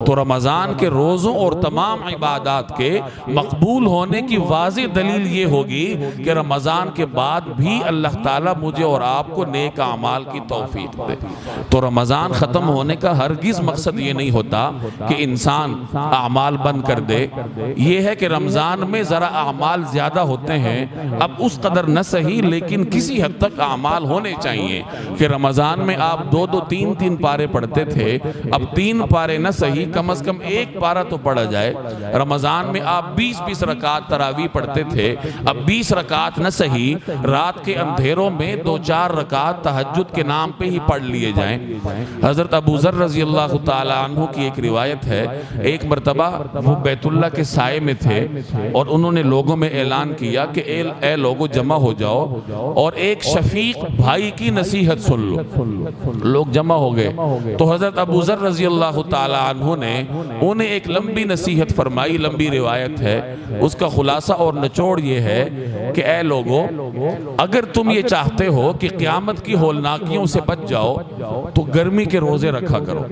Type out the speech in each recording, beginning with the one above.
تو رمضان کے روزوں اور تمام عبادات کے مقبول ہونے کی واضح دلیل یہ ہوگی کہ رمضان کے بعد بھی اللہ تعالیٰ مجھے اور آپ کو نیک اعمال کی توفیق دے۔ تو رمضان ختم ہونے کا ہرگز مقصد یہ نہیں ہوتا کہ انسان اعمال بند کر دے، یہ ہے کہ رمضان میں ذرا اعمال زیادہ ہوتے ہیں، اب اس قدر نہ صحیح لیکن کسی حد تک اعمال ہونے چاہیے کہ رمضان میں آپ 2-2 3-3 پارے پڑھتے تھے، اب 3 پارے نہ صحیح کم از کم 1 پارہ تو پڑھا جائے۔ رمضان میں آپ 20-20 رکعت تراویح پڑھتے تھے، اب 20 رکعت نہ صحیح رات کے اندھیروں میں 2-4 رکعت تہجد کے نام پہ ہی پڑھ لیے جائیں۔ حضرت ابو ذر رضی اللہ تعالی عنہ کی ایک روایت ہے، ایک مرتبہ وہ بیت اللہ کے سائے میں تھے اور انہوں نے لوگوں میں اعلان کیا کہ اے لوگوں جمع ہو جاؤ اور ایک شفیق بھائی کی نصیحت سن لو۔ لوگ جمع ہو گئے تو حضرت ابو ذر رضی اللہ تعالی عنہ نے انہیں ایک لمبی نصیحت فرمائی، لمبی روایت ہے، اس کا خلاصہ اور نچوڑ یہ ہے کہ اے لوگوں، اگر تم یہ چاہتے ہو کہ قیامت کی ہولناکیوں سے بچ جاؤ تو گرمی کے روزے رکھا کرو،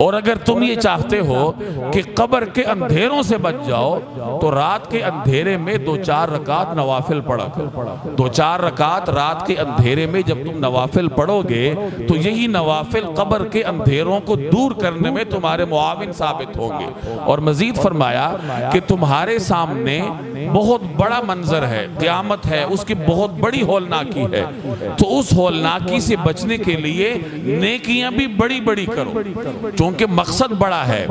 اور اگر تم یہ چاہتے ہو کہ قبر کے اندھیروں سے بچ جاؤ تو رات کے اندھیرے میں 2-4 رکعت نوافل پڑھا کرو۔ 2-4 رکعت رات کے اندھیرے میں جب تم نوافل پڑھو گے تو یہی نوافل قبر کے اندھیروں کو دور کرنے میں تمہارے معاون ثابت ہوں گے۔ اور مزید فرمایا کہ تمہارے سامنے بہت بڑا منظر ہے، قیامت ہے، اس کی بہت بڑی ہولناکی ہے، تو اس ہولناکی سے بچنے کے لیے نیکیاں بھی بڑی بڑی کرو، چونکہ مقصد بڑا ہے،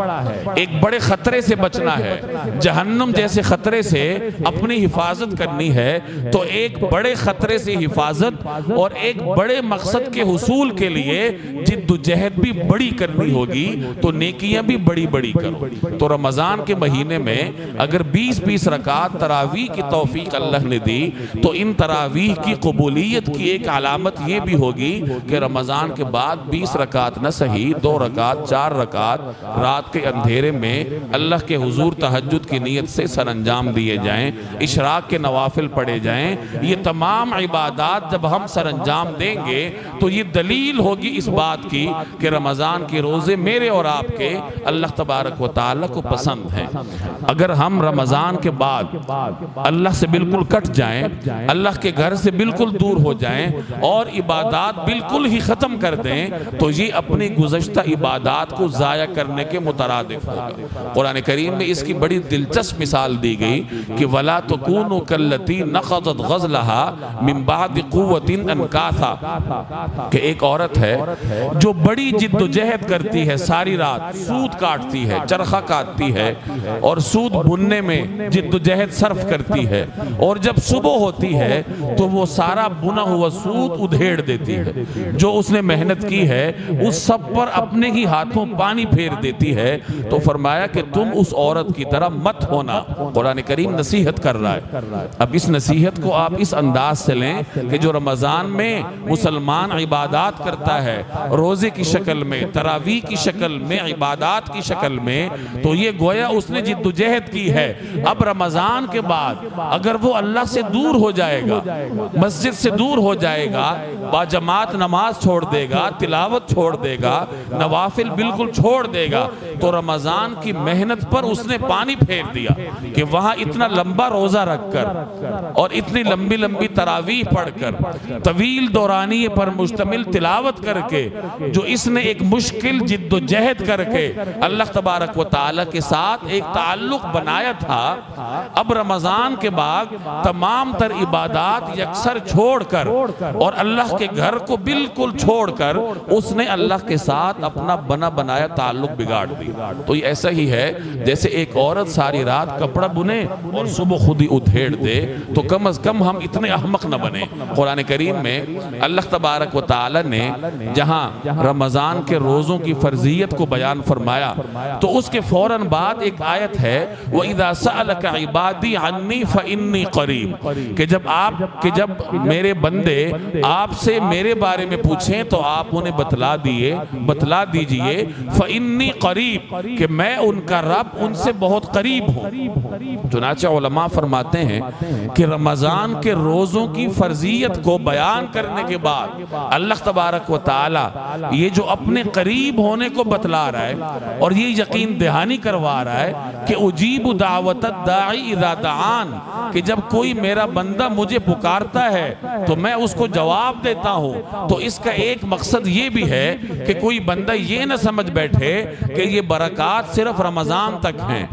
ایک بڑے خطرے سے بچنا ہے، جہنم جیسے خطرے سے اپنی حفاظت کرنی ہے، تو ایک بڑے خطرے سے حفاظت اور ایک بڑے مقصد کے حصول کے لیے جد و جہد بھی بڑی کرنی ہوگی، تو نیکیاں بھی بڑی بڑی کرو۔ تو رمضان کے مہینے میں اگر 20-20 رکعت تراویح کی توفیق اللہ نے دی تو ان تراویح کی قبولیت کی ایک علامت یہ بھی ہوگی کہ رمضان کے بعد 20 رکعت نہ صحیح 2 رکعت 4 رکعت رات کے اندھیرے میں اللہ کے حضور تہجد کی نیت سے سر انجام دیے جائیں، اشراق کے نوافل پڑھے جائیں۔ یہ تمام عبادات جب ہم سر انجام دیں گے تو یہ دلیل ہوگی اس بات کی کہ رمضان کے روزے میرے اور آپ کے اللہ تبارک و تعالیٰ کو پسند ہیں۔ اگر ہم رمضان کے بعد اللہ سے بالکل کٹ جائیں، اللہ کے گھر سے بالکل دور ہو جائیں اور عبادات بالکل ہی ختم کر دیں تو یہ اپنی گزشتہ عبادات کو ضائع کرنے کے مترادف ہوگا۔ قرآن کریم میں اس کی بڑی دلچسپ مثال دی گئی کہ وَلَا تَكُونُوا كَالَّتِي نَقَضَتْ غَزْلَهَا مِن بَعْدِ قُوَّةٍ أَنْكَاثًا، کہ ایک عورت ہے جو بڑی جد و جہد کرتی ہے، ساری رات سود کاٹتی ہے، چرخہ کاٹتی ہے اور سود بننے میں جد و جہد صرف کرتی ہے، اور جب صبح ہوتی ہے تو وہ سارا بنا ہوا سود ادھیڑ دیتی ہے، جو اس نے محنت کی ہے اس سب پر اپنے ہی ہاتھوں پانی پھیر دیتی ہے۔ تو فرمایا کہ تم اس عورت کی طرح مت ہونا۔ قرآن کریم نصیحت کر رہا ہے۔ اب اس نصیحت کو آپ اس انداز سے لیں کہ جو رمضان میں مسلمان عبادات کرتا ہے، روزے کی شکل میں، تراویح کی شکل میں، عبادات کی شکل میں، تو یہ گویا اس نے جد و جہد کی ہے۔ اب رمضان کے بعد اگر وہ اللہ سے دور ہو جائے گا، مسجد سے دور ہو جائے گا، باجماعت نماز چھوڑ دے گا، تلاوت چھوڑ دے گا، نوافل بالکل چھوڑ دے گا، تو رمضان کی محنت پر اس نے پانی پھیر دیا کہ وہاں اتنا لمبا روزہ رکھ کر اور اتنی لمبی لمبی تراویح پڑھ کر، طویل دورانیے پر مشتمل تلاوت کر کے، جو اس نے ایک مشکل جد و جہد کر کے اللہ تبارک و تعالیٰ کے ساتھ ایک تعلق بنایا تھا، اب رمضان کے بعد تمام تر عبادات یکسر چھوڑ کر اور اللہ کے گھر کو بالکل چھوڑ کر اس نے اللہ کے ساتھ اپنا بنا بنایا تعلق بگاڑ دیا۔ تو یہ ایسا ہی ہے جیسے ایک عورت ساری رات کپڑا بنے اور صبح خود ہی ادھیڑ دے، تو کم از کم ہم اتنے احمق نہ بنے۔ قرآن کریم میں اللہ تبارک و تعالیٰ نے جہاں رمضان کے روزوں کی فرضیت کو بیان فرمایا تو اس کے فوراً بعد ایک آیت ہے وَإِذَا سَأَلَكَ عِبَادِي عَنِّي فَإِنِّي قَرِيبٌ، کہ جب میرے بندے آپ سے میرے بارے میں پوچھیں تو آپ انہیں بتلا دیجئے فَإِنِّي قریب کہ میں ان کا رب ان سے بہت قریب ہوں۔ چنانچہ علماء فرماتے ہیں کہ رمضان کے روزوں کی فرضیت کو بیان کرنے کے بعد اللہ تبارک و تعالی یہ جو اپنے قریب ہونے کو بتلا رہا ہے اور یہ یقین دہانی کروا رہا ہے کہ اجیب دعوت الداعی اذا دعان، کہ جب کوئی میرا بندہ مجھے پکارتا ہے تو میں اس کو جواب دیتا ہوں۔ تو اس کا ایک مقصد یہ بھی ہے کہ کوئی بندہ یہ نہ سمجھ بیٹھے کہ یہ برکات صرف رمضان تک ہیں،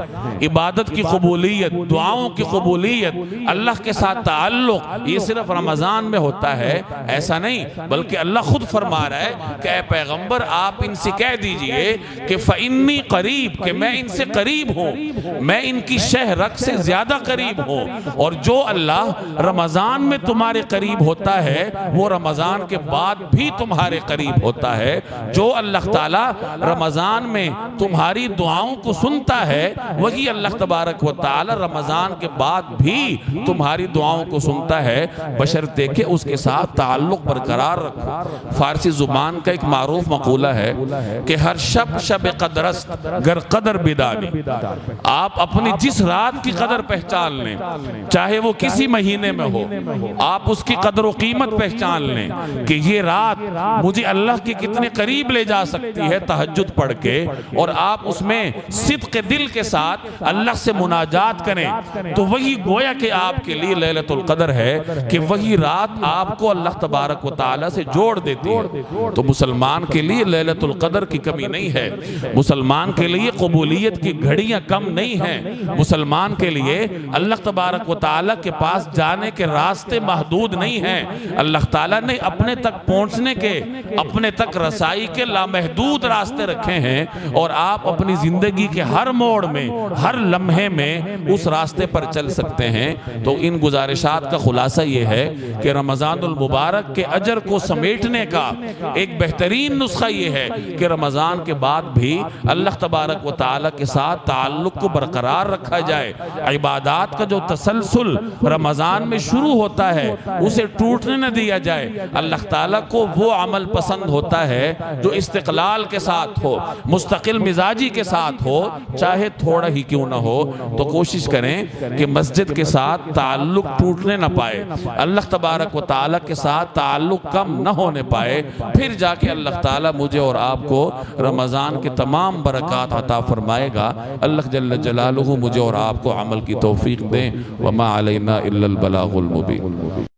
عبادت کی قبولیت، دعاؤں کی قبولیت، اللہ کے ساتھ تعلق یہ صرف رمضان میں ہوتا ہے، ایسا نہیں، بلکہ اللہ خود فرما رہا ہے کہ اے پیغمبر آپ ان سے کہہ دیجئے کہ فَإِنِّي قریب کہ میں ان سے قریب ہوں، میں ان کی شہ رگ سے زیادہ قریب ہوں۔ اور جو اللہ رمضان میں تمہارے قریب ہوتا ہے وہ رمضان کے بعد بھی تمہارے قریب ہوتا ہے۔ جو اللہ تعالیٰ رمضان میں تمہاری دعاؤں کو سنتا ہے وہی اللہ تبارک و تعالیٰ رمضان کے بعد بھی تمہاری دعاؤں کو سنتا ہے، بشرطے کہ اس کے ساتھ تعلق برقرار رکھو۔ فارسی زبان کا ایک معروف مقولہ ہے کہ ہر شب قدر است گر قدر بدانی، آپ اپنی جس رات کی قدر پہچان لیں، چاہے وہ کسی مہینے میں ہو، آپ اس کی قدر و قیمت پہچان لیں کہ یہ رات مجھے اللہ کے کتنے قریب لے جا سکتی ہے تہجد پڑھ کے، اور آپ اس میں صدق دل کے ساتھ اللہ سے مناجات کریں، تو وہی گویا کہ آپ کے لیے لیلۃ القدر ہے کہ وہی رات آپ کو اللہ تبارک و تعالیٰ سے جوڑ دیتی ہے۔ تو مسلمان کے لیے لیلۃ القدر کی کمی نہیں ہے، مسلمان کے لیے قبولیت کی گھڑیاں کم نہیں ہیں، مسلمان کے لیے اللہ تبارک و تعالیٰ کے پاس جانے کے راستے محدود نہیں ہیں۔ اللہ تعالیٰ نے اپنے تک پہنچنے کے، اپنے تک رسائی کے لامحدود راستے رکھے ہیں، اور آپ اپنی زندگی کے ہر موڑ میں، ہر لمحے میں اس راستے پر چل سکتے ہیں۔ تو ان گزارشات کا خلاصہ یہ ہے کہ رمضان المبارک کے اجر کو سمیٹنے کا ایک بہترین نسخہ یہ ہے کہ رمضان کے بعد بھی اللہ تبارک و تعالیٰ کے ساتھ تعلق کو برقرار رکھا جائے، عبادات کا جو تسلسل رمضان میں شروع ہوتا ہے اسے ٹوٹنے نہ دیا جائے۔ اللہ تعالیٰ کو وہ عمل پسند ہوتا ہے جو استقلال کے ساتھ ہو، مستقل مزاجی کے ساتھ ہو، چاہے تھوڑا ہی کیوں نہ ہو۔ تو کوشش کریں کہ مسجد کے ساتھ تعلق ٹوٹنے نہ پائے، اللہ تبارک و تعالیٰ کے ساتھ تعلق کم نہ ہونے پائے، پھر جا کے اللہ تعالیٰ مجھے اور آپ کو رمضان کے تمام برکات عطا فرمائے گا۔ اللہ جل جلالہ مجھے اور آپ کو عمل کی توفیق دیں۔ وما علینا الا البلاغ المبین۔